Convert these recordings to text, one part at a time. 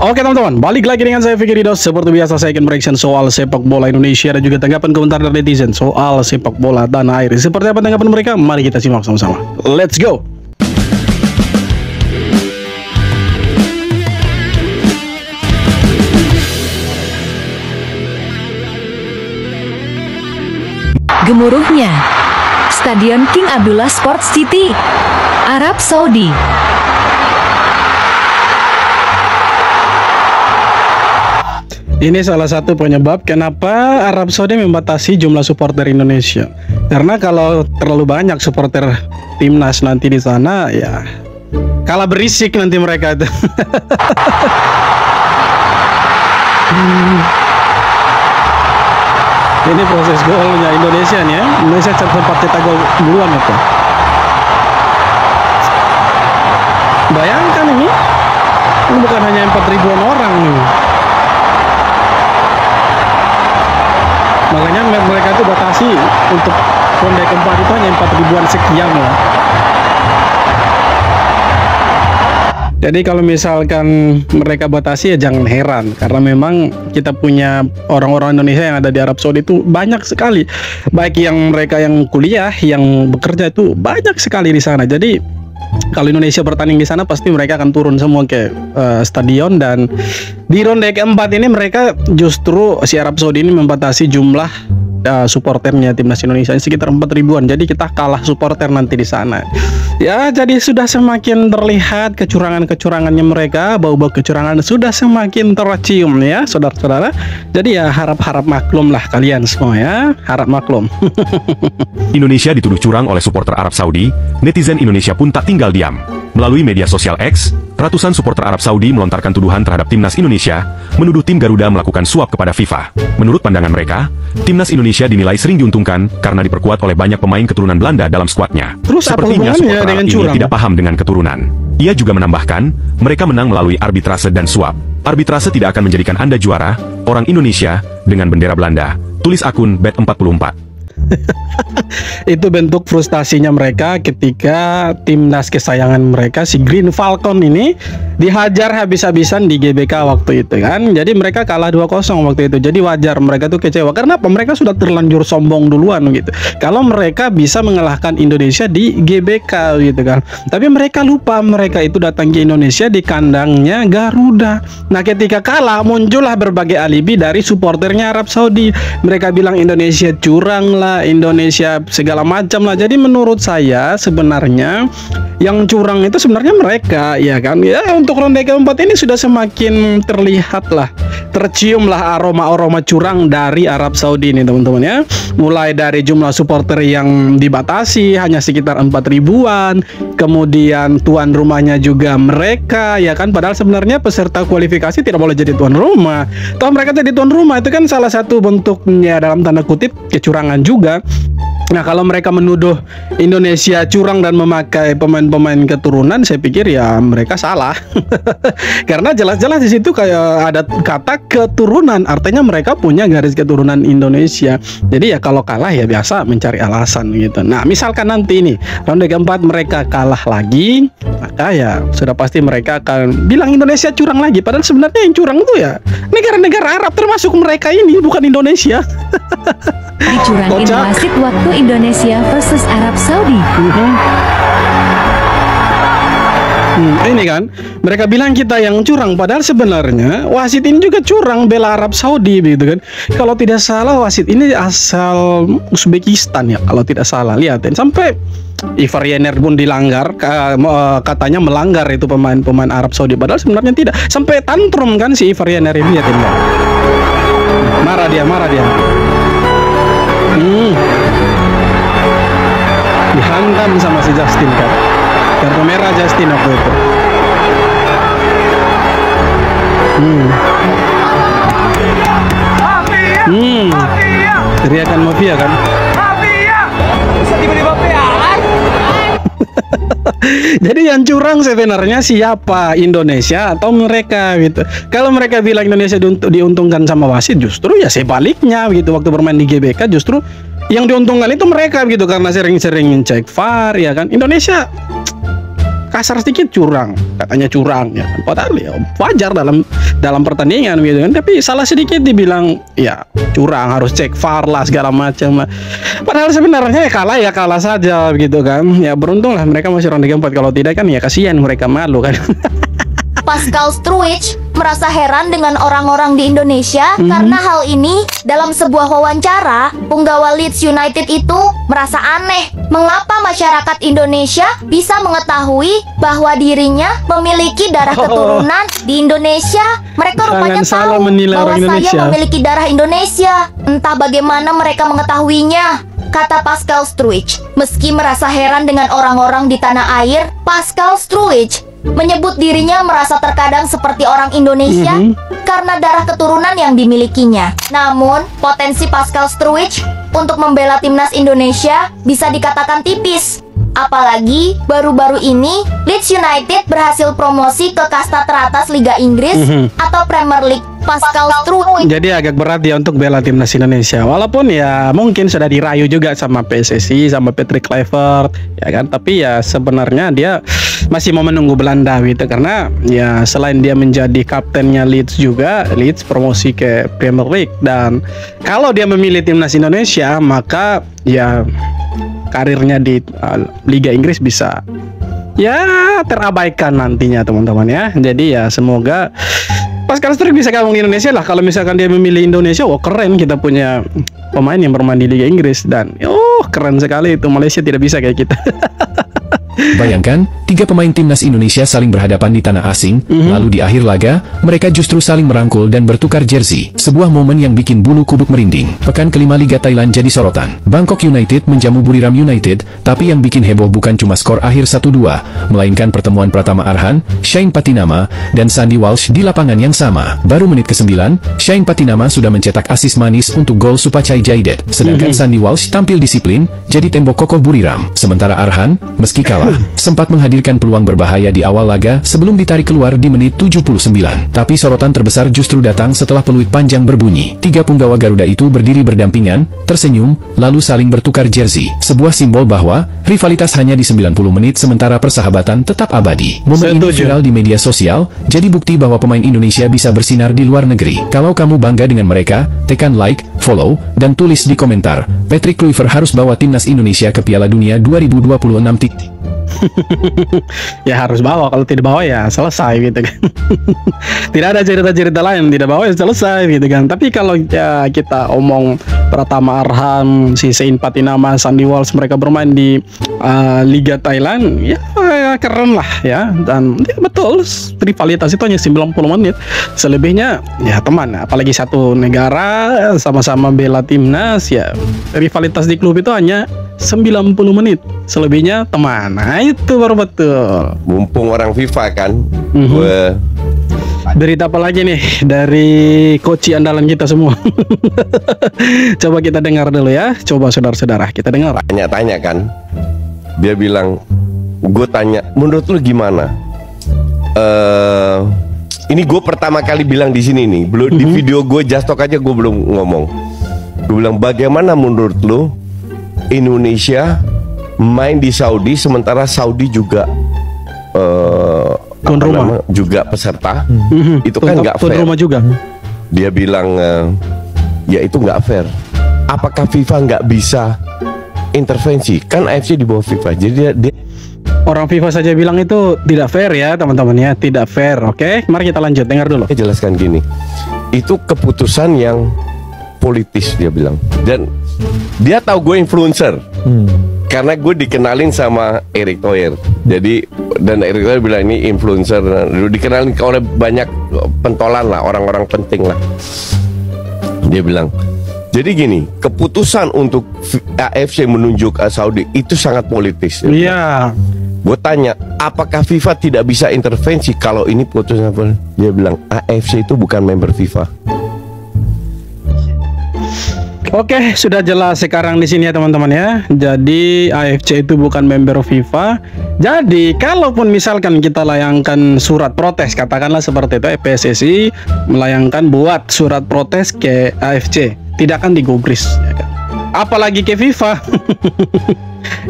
Oke teman-teman, balik lagi dengan saya Fikri Dos. Seperti biasa saya akan bereaction soal sepak bola Indonesia dan juga tanggapan komentar dari netizen soal sepak bola tanah air. Seperti apa tanggapan mereka? Mari kita simak sama-sama. Let's go. Gemuruhnya Stadion King Abdullah Sports City, Arab Saudi. Ini salah satu penyebab kenapa Arab Saudi membatasi jumlah supporter Indonesia. Karena kalau terlalu banyak supporter timnas nanti di sana, ya kalah berisik nanti mereka itu. Ini proses golnya Indonesia nih ya. Indonesia sempat cetak gol duluan itu. Bayangkan ini bukan hanya 4.000-an orang nih. Makanya mereka itu batasi untuk ronde keempat itu hanya 4.000-an sekian lah. Jadi kalau misalkan mereka batasi ya jangan heran, karena memang kita punya orang-orang Indonesia yang ada di Arab Saudi itu banyak sekali. Baik yang mereka yang kuliah, yang bekerja itu banyak sekali di sana. Jadi kalau Indonesia bertanding di sana pasti mereka akan turun semua ke stadion, dan di ronde keempat ini mereka justru si Arab Saudi ini membatasi jumlah supporternya timnas Indonesia sekitar 4.000-an. Jadi kita kalah supporter nanti di sana. Ya, jadi sudah semakin terlihat kecurangan-kecurangannya mereka, bau-bau kecurangan sudah semakin tercium ya, saudara-saudara. Jadi ya harap-harap maklum lah kalian semua ya, harap maklum. Indonesia dituduh curang oleh supporter Arab Saudi, netizen Indonesia pun tak tinggal diam. Melalui media sosial X, ratusan supporter Arab Saudi melontarkan tuduhan terhadap timnas Indonesia, menuduh tim Garuda melakukan suap kepada FIFA. Menurut pandangan mereka, timnas Indonesia dinilai sering diuntungkan karena diperkuat oleh banyak pemain keturunan Belanda dalam skuadnya. Terus sepertinya supporter Arab ini tidak paham dengan keturunan. Ia juga menambahkan, mereka menang melalui arbitrase dan suap. Arbitrase tidak akan menjadikan Anda juara, orang Indonesia, dengan bendera Belanda. Tulis akun Bet44. Itu bentuk frustasinya mereka ketika timnas kesayangan mereka si Green Falcon ini dihajar habis-habisan di GBK waktu itu kan. Jadi mereka kalah 2-0 waktu itu. Jadi wajar mereka tuh kecewa. Karena apa? Mereka sudah terlanjur sombong duluan gitu. Kalau mereka bisa mengalahkan Indonesia di GBK gitu kan. Tapi mereka lupa mereka itu datang ke Indonesia di kandangnya Garuda. Nah, ketika kalah muncullah berbagai alibi dari supporternya Arab Saudi. Mereka bilang Indonesia curang lah, Indonesia segala macam lah. Jadi menurut saya sebenarnya yang curang itu sebenarnya mereka, ya kan. Ya, untuk ronde keempat ini sudah semakin terlihat lah, tercium lah aroma-aroma curang dari Arab Saudi ini teman-teman ya. Mulai dari jumlah supporter yang dibatasi hanya sekitar 4.000-an, kemudian tuan rumahnya juga mereka, ya kan. Padahal sebenarnya peserta kualifikasi tidak boleh jadi tuan rumah. Toh mereka jadi tuan rumah itu kan salah satu bentuknya dalam tanda kutip kecurangan juga. Nah, kalau mereka menuduh Indonesia curang dan memakai pemain-pemain keturunan, saya pikir ya mereka salah. Karena jelas-jelas di situ kayak ada kata keturunan, artinya mereka punya garis keturunan Indonesia. Jadi ya kalau kalah ya biasa mencari alasan gitu. Nah, misalkan nanti ini ronde keempat mereka kalah lagi, maka ya sudah pasti mereka akan bilang Indonesia curang lagi. Padahal sebenarnya yang curang itu ya negara-negara Arab, termasuk mereka ini, bukan Indonesia. Dicurangin wasit waktu Indonesia versus Arab Saudi. Ini kan mereka bilang kita yang curang, padahal sebenarnya wasit ini juga curang bela Arab Saudi gitu kan. Kalau tidak salah wasit ini asal Uzbekistan ya, kalau tidak salah. Lihatin sampai Ivar Yener pun dilanggar, katanya melanggar itu pemain-pemain Arab Saudi, padahal sebenarnya tidak. Sampai tantrum kan si Ivar Yener ini, lihatin ya. Marah dia. Dihantam sama si Justin kan. Kartu merah Justin waktu itu. Teriakan mafia kan. Bisa tiba-tiba piaran. Jadi yang curang sebenarnya siapa? Indonesia atau mereka gitu. Kalau mereka bilang Indonesia diuntungkan sama wasit, justru ya sebaliknya gitu. Waktu bermain di GBK justru yang diuntungkan itu mereka gitu, karena sering-sering cek VAR ya kan. Indonesia kasar sedikit curang, katanya curang ya. Padahal ya wajar dalam pertandingan gitu kan. Tapi salah sedikit dibilang ya curang, harus cek VAR lah segala macam. Padahal sebenarnya ya kalah saja gitu kan. Ya beruntung lah mereka masih ronde keempat. Kalau tidak kan ya kasihan mereka, malu kan. Pascal Struwich merasa heran dengan orang-orang di Indonesia karena hal ini. Dalam sebuah wawancara, punggawa Leeds United itu merasa aneh mengapa masyarakat Indonesia bisa mengetahui bahwa dirinya memiliki darah keturunan di Indonesia. Mereka rupanya tahu bahwa saya memiliki darah Indonesia. Entah bagaimana mereka mengetahuinya, kata Pascal Struwich. Meski merasa heran dengan orang-orang di tanah air, Pascal Struwich menyebut dirinya merasa terkadang seperti orang Indonesia karena darah keturunan yang dimilikinya. Namun, potensi Pascal Struwich untuk membela timnas Indonesia bisa dikatakan tipis. Apalagi baru-baru ini Leeds United berhasil promosi ke kasta teratas Liga Inggris atau Premier League. Pascal Struwich jadi agak berat dia untuk bela timnas Indonesia. Walaupun ya mungkin sudah dirayu juga sama PSSI, sama Patrick Kluivert, ya kan. Tapi ya sebenarnya dia masih mau menunggu Belanda gitu, karena ya selain dia menjadi kaptennya Leeds juga, Leeds promosi ke Premier League, dan kalau dia memilih timnas Indonesia maka ya karirnya di Liga Inggris bisa ya terabaikan nantinya teman-teman ya. Jadi ya semoga Pascal Struwich bisa gabung di Indonesia lah. Kalau misalkan dia memilih Indonesia, wah keren, kita punya pemain yang bermain di Liga Inggris, dan keren sekali itu. Malaysia tidak bisa kayak kita. Bayangkan, 3 pemain timnas Indonesia saling berhadapan di tanah asing, lalu di akhir laga, mereka justru saling merangkul dan bertukar jersey. Sebuah momen yang bikin bulu kuduk merinding. Pekan kelima Liga Thailand jadi sorotan. Bangkok United menjamu Buriram United, tapi yang bikin heboh bukan cuma skor akhir 1-2, melainkan pertemuan Pratama Arhan, Shane Patinama, dan Sandy Walsh di lapangan yang sama. Baru menit ke-9, Shane Patinama sudah mencetak asis manis untuk gol Supachai Jaidet, sedangkan Sandy Walsh tampil disiplin, jadi tembok kokoh Buriram. Sementara Arhan, meski kalah, sempat menghadirkan peluang berbahaya di awal laga sebelum ditarik keluar di menit 79. Tapi sorotan terbesar justru datang setelah peluit panjang berbunyi. 3 punggawa Garuda itu berdiri berdampingan, tersenyum, lalu saling bertukar jersey. Sebuah simbol bahwa rivalitas hanya di 90 menit sementara persahabatan tetap abadi. Momen ini viral di media sosial, jadi bukti bahwa pemain Indonesia bisa bersinar di luar negeri. Kalau kamu bangga dengan mereka, tekan like, follow, dan tulis di komentar, Patrick Kluivert harus bawa timnas Indonesia ke Piala Dunia 2026. Ya harus bawa, kalau tidak bawa ya selesai gitu kan. Tidak ada cerita-cerita lain, tidak bawa ya selesai gitu kan. Tapi kalau ya kita omong Pratama Arhan, si Shane Patinama, Sandy Walsh, mereka bermain di Liga Thailand, ya keren lah ya. Dan ya betul, rivalitas itu hanya 90 menit. Selebihnya ya teman, apalagi satu negara sama-sama bela timnas, ya rivalitas di klub itu hanya 90 menit. Selebihnya teman. Nah itu baru betul. Mumpung orang FIFA kan. Berita apa lagi nih dari coach andalan kita semua? Coba kita dengar dulu ya. Coba saudara-saudara kita dengar. Tanya-tanya kan. Dia bilang, gue tanya, menurut lu gimana? Ini gue pertama kali bilang di sini nih. Belum di video gue Just Talk aja gue belum ngomong. Gue bilang, bagaimana menurut lu Indonesia main di Saudi sementara Saudi juga juga peserta, itu kan nggak fair. Rumah juga. Dia bilang ya itu nggak fair. Apakah FIFA nggak bisa intervensi? Kan AFC di bawah FIFA, jadi dia orang FIFA saja bilang itu tidak fair ya teman-teman ya, tidak fair. Oke, mari kita lanjut, dengar dulu. Dia jelaskan gini, itu keputusan yang politis, dia bilang, dan dia tahu gue influencer. Karena gue dikenalin sama Erick Thohir. Jadi, dan Erick Thohir bilang ini influencer, dikenalin oleh banyak pentolan lah, orang-orang penting lah. Dia bilang, jadi gini, keputusan untuk AFC menunjuk Saudi itu sangat politis. Iya. Gue tanya, apakah FIFA tidak bisa intervensi kalau ini putusan apa? Dia bilang, AFC itu bukan member FIFA. Oke, sudah jelas sekarang di sini ya teman-teman ya. Jadi AFC itu bukan member FIFA. Jadi kalaupun misalkan kita layangkan surat protes, katakanlah seperti itu, PSSI melayangkan buat surat protes ke AFC, tidak akan digubris ya kan? apalagi ke FIFA.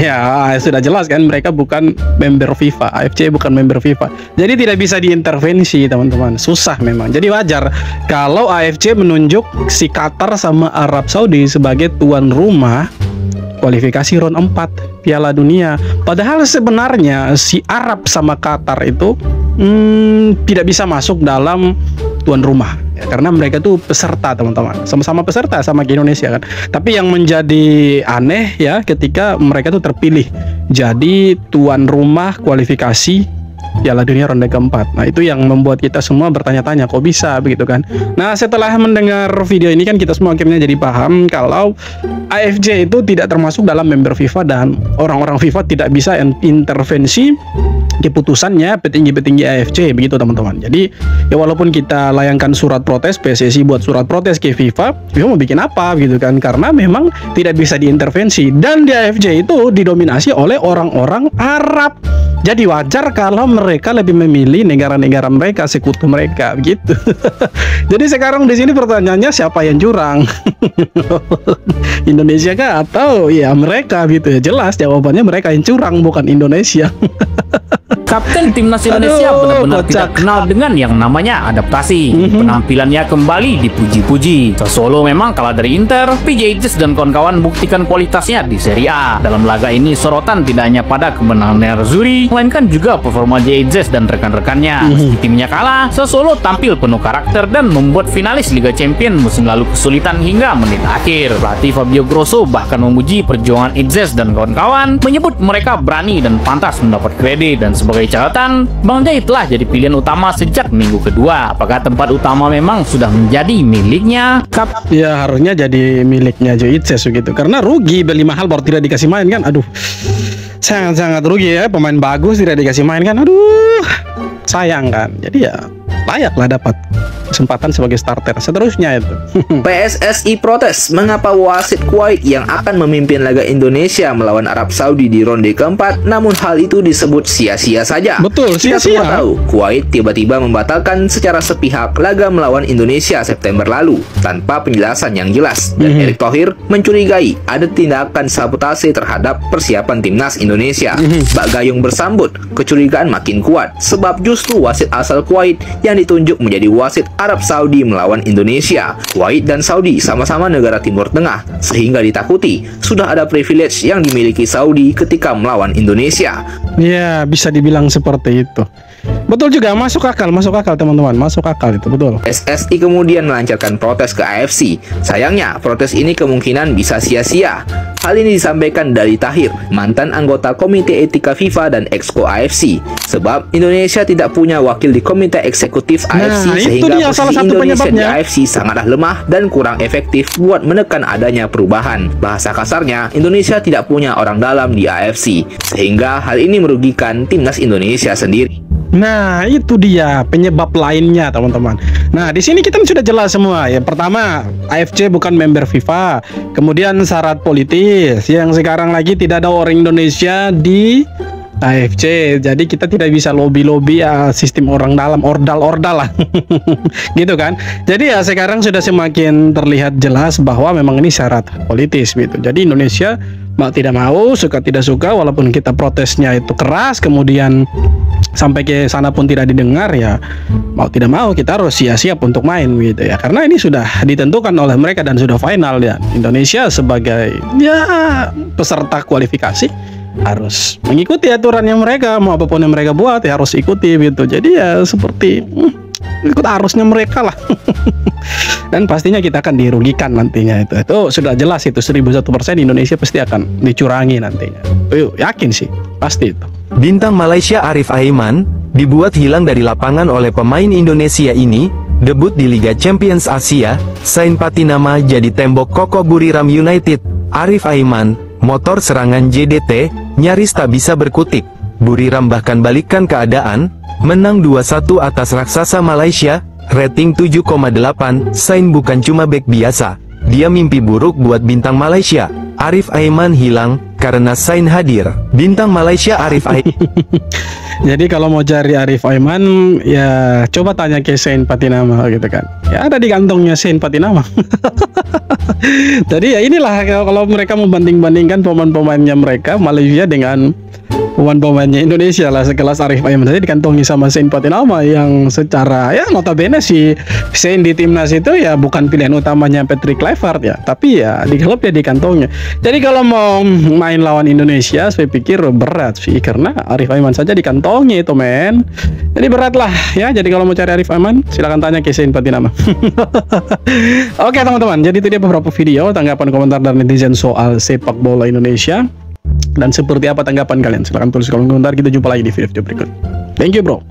Ya sudah jelas kan, mereka bukan member FIFA, AFC bukan member FIFA, jadi tidak bisa diintervensi teman-teman, susah memang. Jadi wajar kalau AFC menunjuk si Qatar sama Arab Saudi sebagai tuan rumah kualifikasi round 4 Piala Dunia. Padahal sebenarnya si Arab sama Qatar itu tidak bisa masuk dalam tuan rumah ya, karena mereka tuh peserta teman-teman, sama-sama peserta sama ke Indonesia kan. Tapi yang menjadi aneh ya ketika mereka tuh terpilih jadi tuan rumah kualifikasi Piala Dunia ronde keempat. Nah itu yang membuat kita semua bertanya-tanya kok bisa begitu kan. Nah setelah mendengar video ini kan kita semua akhirnya jadi paham kalau AFC itu tidak termasuk dalam member FIFA dan orang-orang FIFA tidak bisa intervensi keputusannya petinggi-petinggi AFC begitu teman-teman. Jadi ya walaupun kita layangkan surat protes, PSSI buat surat protes ke FIFA, FIFA mau bikin apa gitu kan, karena memang tidak bisa diintervensi dan di AFC itu didominasi oleh orang-orang Arab. Jadi wajar kalau mereka lebih memilih negara-negara mereka, sekutu mereka begitu. Jadi sekarang di sini pertanyaannya siapa yang curang? Indonesia kah atau ya mereka gitu ya? Jelas jawabannya mereka yang curang, bukan Indonesia. Kapten timnas Indonesia benar-benar tidak kenal dengan yang namanya adaptasi. Penampilannya kembali dipuji-puji. Sassuolo memang kalah dari Inter, PJ Jazz dan kawan-kawan buktikan kualitasnya di Serie A. Dalam laga ini sorotan tidak hanya pada kemenangan Nerazzurri, melainkan juga performa Jazz dan rekan-rekannya. Meski timnya kalah, Sassuolo tampil penuh karakter dan membuat finalis Liga Champions musim lalu kesulitan hingga menit akhir. Pelatih Fabio Grosso bahkan memuji perjuangan Jazz dan kawan-kawan, menyebut mereka berani dan pantas mendapat kredit. Dan sebagai catatan, Bang Jai telah jadi pilihan utama sejak minggu kedua. Apakah tempat utama memang sudah menjadi miliknya? Ya harusnya jadi miliknya Joe Itses gitu, karena rugi beli mahal baru tidak dikasih main kan. Aduh, sangat-sangat rugi ya, pemain bagus tidak dikasih main kan. Aduh, sayang kan. Jadi ya layaklah dapat kesempatan sebagai starter seterusnya itu. PSSI protes mengapa wasit Kuwait yang akan memimpin laga Indonesia melawan Arab Saudi di ronde keempat, namun hal itu disebut sia-sia saja. Betul, kita sia-sia. semua tahu Kuwait tiba-tiba membatalkan secara sepihak laga melawan Indonesia September lalu tanpa penjelasan yang jelas, dan Erick Thohir mencurigai ada tindakan sabotase terhadap persiapan timnas Indonesia. Bak Gayung bersambut, kecurigaan makin kuat sebab justru wasit asal Kuwait yang ditunjuk menjadi wasit Arab Saudi melawan Indonesia. Kuwait dan Saudi sama-sama negara Timur Tengah, sehingga ditakuti sudah ada privilege yang dimiliki Saudi ketika melawan Indonesia. Ya, bisa dibilang seperti itu. Betul juga, masuk akal teman-teman, masuk akal itu betul. PSSI kemudian melancarkan protes ke AFC. Sayangnya, protes ini kemungkinan bisa sia-sia. Hal ini disampaikan dari Tahir, mantan anggota Komite Etika FIFA dan Exco AFC. Sebab Indonesia tidak punya wakil di Komite Eksekutif AFC, sehingga posisi Indonesia di AFC sangatlah lemah dan kurang efektif buat menekan adanya perubahan. Bahasa kasarnya, Indonesia tidak punya orang dalam di AFC, sehingga hal ini merugikan timnas Indonesia sendiri. Nah, itu dia penyebab lainnya, teman-teman. Nah, di sini kita sudah jelas semua. Yang pertama, AFC bukan member FIFA. Kemudian syarat politis, yang sekarang lagi tidak ada orang Indonesia di AFC. Jadi kita tidak bisa lobby-lobby sistem orang dalam, ordal-ordal lah. Gitu kan. Jadi ya sekarang sudah semakin terlihat jelas bahwa memang ini syarat politis gitu. Jadi Indonesia mau tidak mau, suka tidak suka, walaupun kita protesnya itu keras, kemudian sampai ke sana pun tidak didengar, ya mau tidak mau kita harus siap untuk main gitu ya, karena ini sudah ditentukan oleh mereka dan sudah final ya. Indonesia sebagai ya peserta kualifikasi harus mengikuti aturannya mereka, mau apapun yang mereka buat ya harus ikuti gitu. Jadi ya seperti ikut arusnya mereka lah. Dan pastinya kita akan dirugikan nantinya itu sudah jelas, itu 1001% Indonesia pasti akan dicurangi nantinya. Yakin sih, pasti itu. Bintang Malaysia Arif Aiman dibuat hilang dari lapangan oleh pemain Indonesia ini. Debut di Liga Champions Asia, Sain Patinama jadi tembok kokoh Buriram United. Arif Aiman, motor serangan JDT, nyaris tak bisa berkutik. Buriram bahkan balikkan keadaan, menang 2-1 atas raksasa Malaysia. Rating 7,8, Sain bukan cuma bek biasa. Dia mimpi buruk buat bintang Malaysia. Arif Aiman hilang, karena Sain hadir. Bintang Malaysia Arif Aiman. Jadi kalau mau cari Arif Aiman, ya coba tanya ke Sain Patinama gitu kan. Ya ada di kantongnya Sain Patinama. Jadi ya inilah kalau mereka membanding-bandingkan pemain-pemainnya mereka Malaysia dengan pemain-pemainnya Indonesia lah, sekelas Arif Aiman tadi dikantongi sama Sain Patinama yang secara ya notabene si Sain di timnas itu ya bukan pilihan utamanya Patrick Kluivert ya, tapi ya di klub ya dikantongnya. Jadi kalau mau main lawan Indonesia saya pikir berat sih, karena Arif Aiman saja dikantongi itu men. Jadi berat lah ya. Jadi kalau mau cari Arif Aiman silakan tanya ke Sain Patinama. Oke teman-teman, jadi itu dia beberapa video tanggapan komentar dari netizen soal sepak bola Indonesia. Dan seperti apa tanggapan kalian? Silahkan tulis di kolom komentar. Kita jumpa lagi di video berikut. Thank you bro.